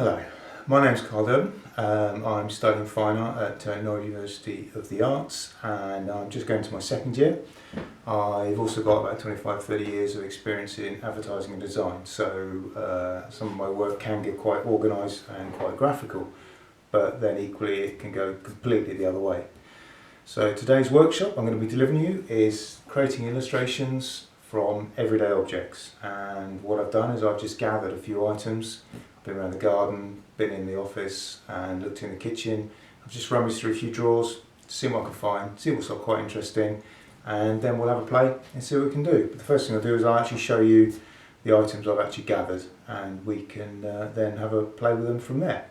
Hello, my name's Carl Durban. I'm studying fine art at Norwich University of the Arts, and I'm just going to my second year. I've also got about 25-30 years of experience in advertising and design, so some of my work can get quite organised and quite graphical, but then equally it can go completely the other way. So today's workshop I'm going to be delivering you is creating illustrations from everyday objects, and what I've done is I've just gathered a few items. Been around the garden, been in the office and looked in the kitchen. I've just rummaged through a few drawers, seen what I can find, see what's quite interesting, and then we'll have a play and see what we can do. But the first thing I'll do is I'll actually show you the items I've actually gathered, and we can then have a play with them from there.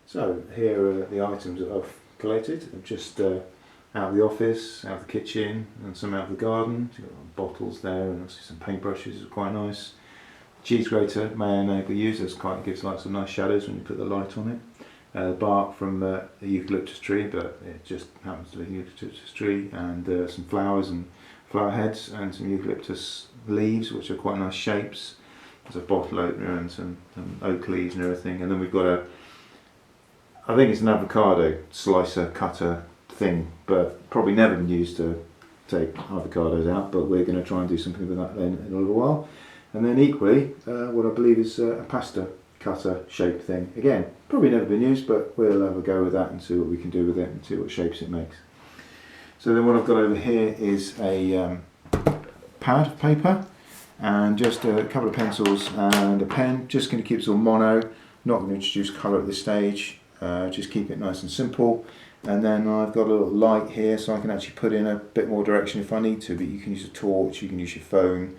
So here are the items that I've collated. I'm just out of the office, out of the kitchen, and some out of the garden. So you've got bottles there and also some paintbrushes, are quite nice. Cheese grater may enable use, it gives like some nice shadows when you put the light on it. Bark from a eucalyptus tree, but it just happens to be a eucalyptus tree, and some flowers and flower heads, and some eucalyptus leaves, which are quite nice shapes. There's a bottle opener and some oak leaves and everything, and then we've got I think it's an avocado slicer cutter thing, but probably never been used to take avocados out, but we're going to try and do something with that then in a little while. And then equally, what I believe is a pasta cutter shape thing. Again, probably never been used, but we'll have a go with that and see what we can do with it and see what shapes it makes. So then what I've got over here is a pad of paper and just a couple of pencils and a pen. Just going to keep it all mono, not going to introduce colour at this stage, just keep it nice and simple. And then I've got a little light here so I can actually put in a bit more direction if I need to, but you can use a torch, you can use your phone,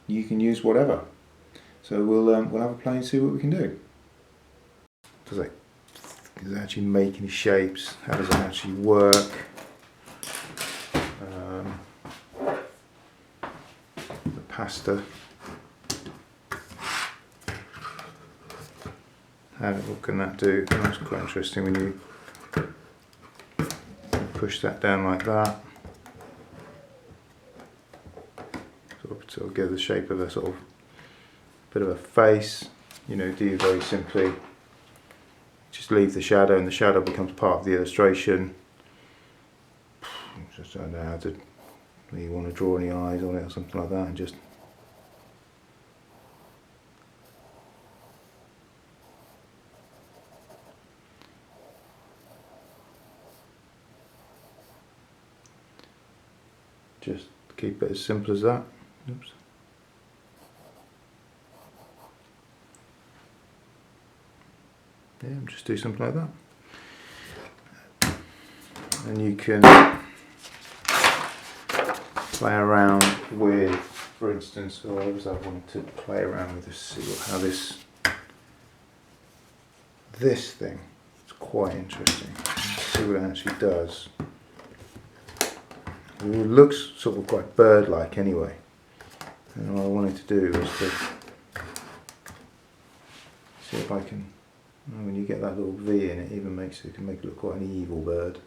you can use whatever. So we'll have a play and see what we can do. Does it actually make any shapes? How does it actually work? The pasta. What can that do? That's quite interesting when you push that down like that. Sort of give the shape of a sort of bit of a face. You know, do very simply just leave the shadow, and the shadow becomes part of the illustration. Just don't know how to, you want to draw any eyes on it or something like that, and just keep it as simple as that. Oops. Yeah, just do something like that. And you can play around with, for instance, what was I wanted to play around with, see how this thing, it's quite interesting. Let's see what it actually does. It looks sort of quite bird-like anyway. And what I wanted to do was to see if I can, when you get that little V in it, even can make it look quite an evil bird.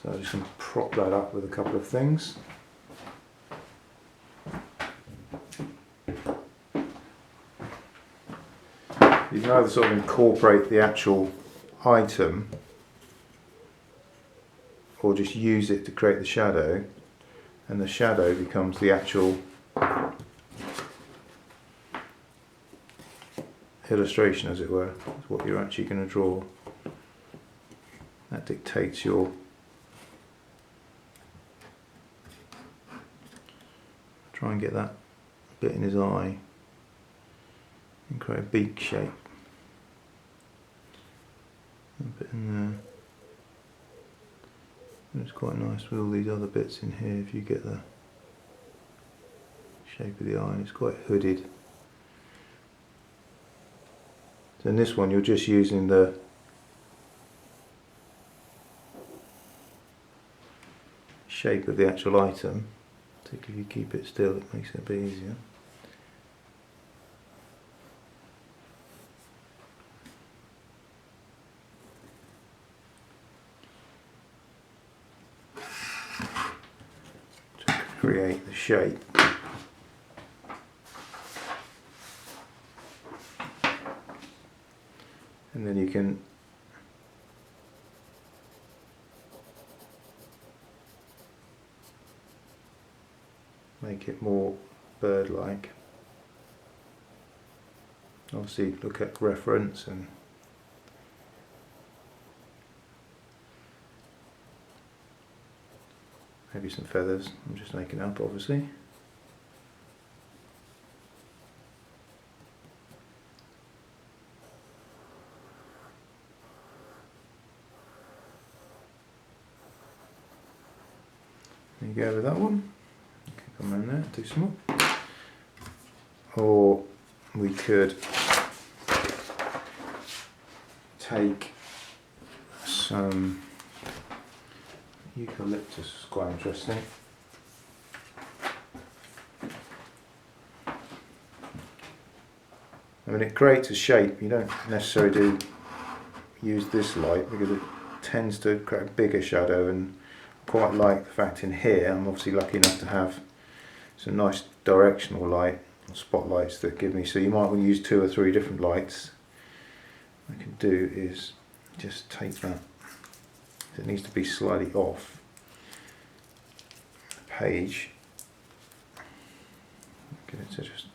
So I'm just going to prop that up with a couple of things. You can either sort of incorporate the actual item or just use it to create the shadow, and the shadow becomes the actual illustration, as it were. It's what you're actually going to draw. That dictates your try and get that bit in his eye and create a beak shape. A bit in there. And it's quite nice with all these other bits in here if you get the shape of the eye. It's quite hooded. So in this one you're just using the shape of the actual item. Particularly if you keep it still, it makes it a bit easier. To create the shape. and then you can make it more bird-like. Obviously look at reference and maybe some feathers. I'm just making up, obviously. There you go with that one. You can come around there, do some more. Or we could take some eucalyptus, is quite interesting. I mean, it creates a shape. You don't necessarily use this light because it tends to create a bigger shadow, and quite like the fact in here I'm obviously lucky enough to have some nice directional light spotlights that give me, so you might want to use 2 or 3 different lights. What I can do is just take that, it needs to be slightly off the page, get it to just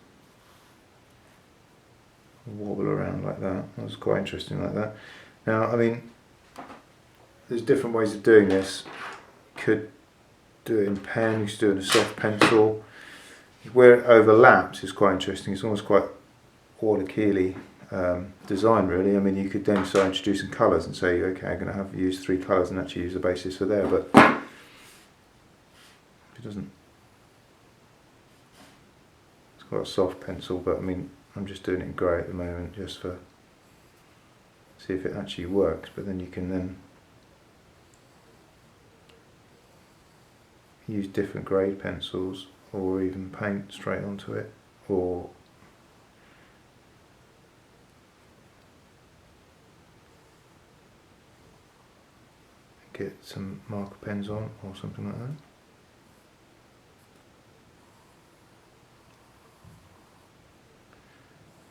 wobble around like that. That was quite interesting like that. Now, I mean, there's different ways of doing this. You could do it in pen, you could do it in a soft pencil. Where it overlaps is quite interesting. It's almost quite Order-Keeley design, really. I mean, you could then start introducing colours and say, okay, I'm going to have use 3 colours and actually use the basis for there, but it doesn't. It's quite a soft pencil, but I mean, I'm just doing it in grey at the moment just for see if it actually works. But then you can then use different grade pencils, or even paint straight onto it, or get some marker pens on or something like that.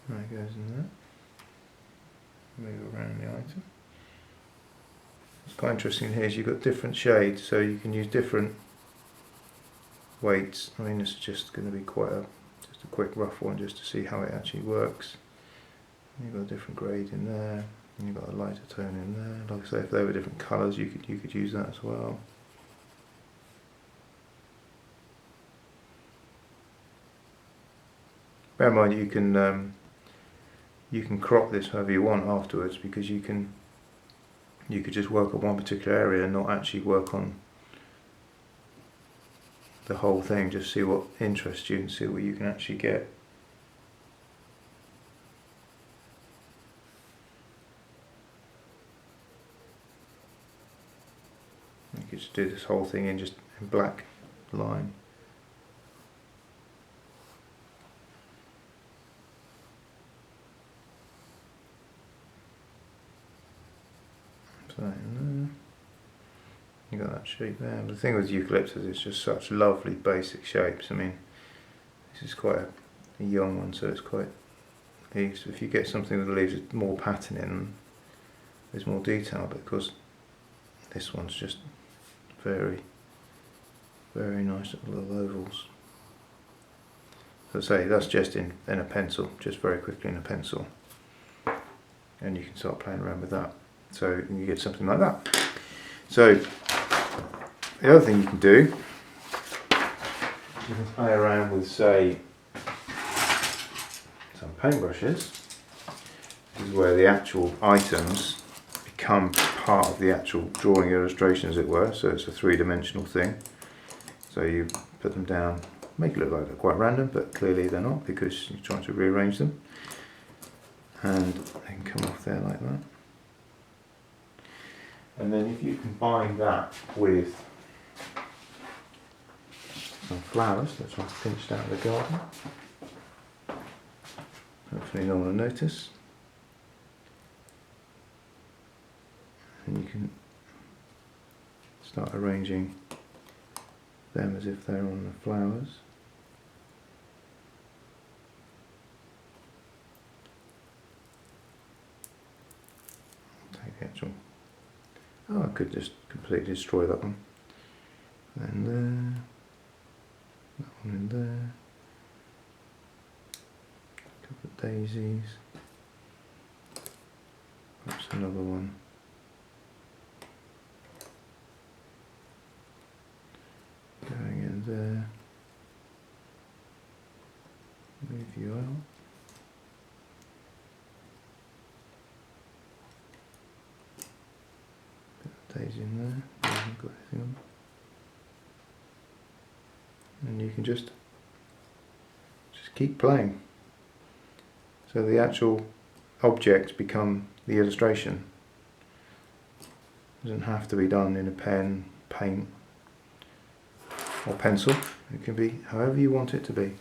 There it goes in there. Move around the item. What's quite interesting here is you've got different shades, so you can use different weights. I mean, this is just going to be quite just a quick rough one just to see how it actually works. You've got a different grade in there, and you've got a lighter tone in there. Like I say, if they were different colours, you could use that as well. Bear in mind, you can crop this however you want afterwards, because you could just work on one particular area and not actually work on the whole thing. Just see what interests you and see what you can actually get. You could just do this whole thing in just in black line. So in there. You got that shape there. But the thing with eucalyptus, it's just such lovely basic shapes. I mean, this is quite a young one, so it's quite easy. So if you get something with the leaves with more pattern in, there's more detail. But of course, this one's just very, very nice little ovals. So say that's just in a pencil, just very quickly in a pencil, and you can start playing around with that. So you get something like that. So the other thing you can do, you can play around with, say, some paintbrushes. This is where the actual items become part of the actual drawing illustration, as it were. So it's a 3-dimensional thing. So you put them down, make it look like they're quite random, but clearly they're not, because you're trying to rearrange them. And they can come off there like that. And then if you combine that with some flowers that I've pinched out of the garden, hopefully no one will notice, and you can start arranging them as if they're on the flowers. could just completely destroy that one. And there, that one in there, a couple of daisies, perhaps another one. Going in there, move you out. Daisy in there, haven't got anything on. And you can just keep playing. So the actual objects become the illustration. It doesn't have to be done in a pen, paint or pencil. It can be however you want it to be.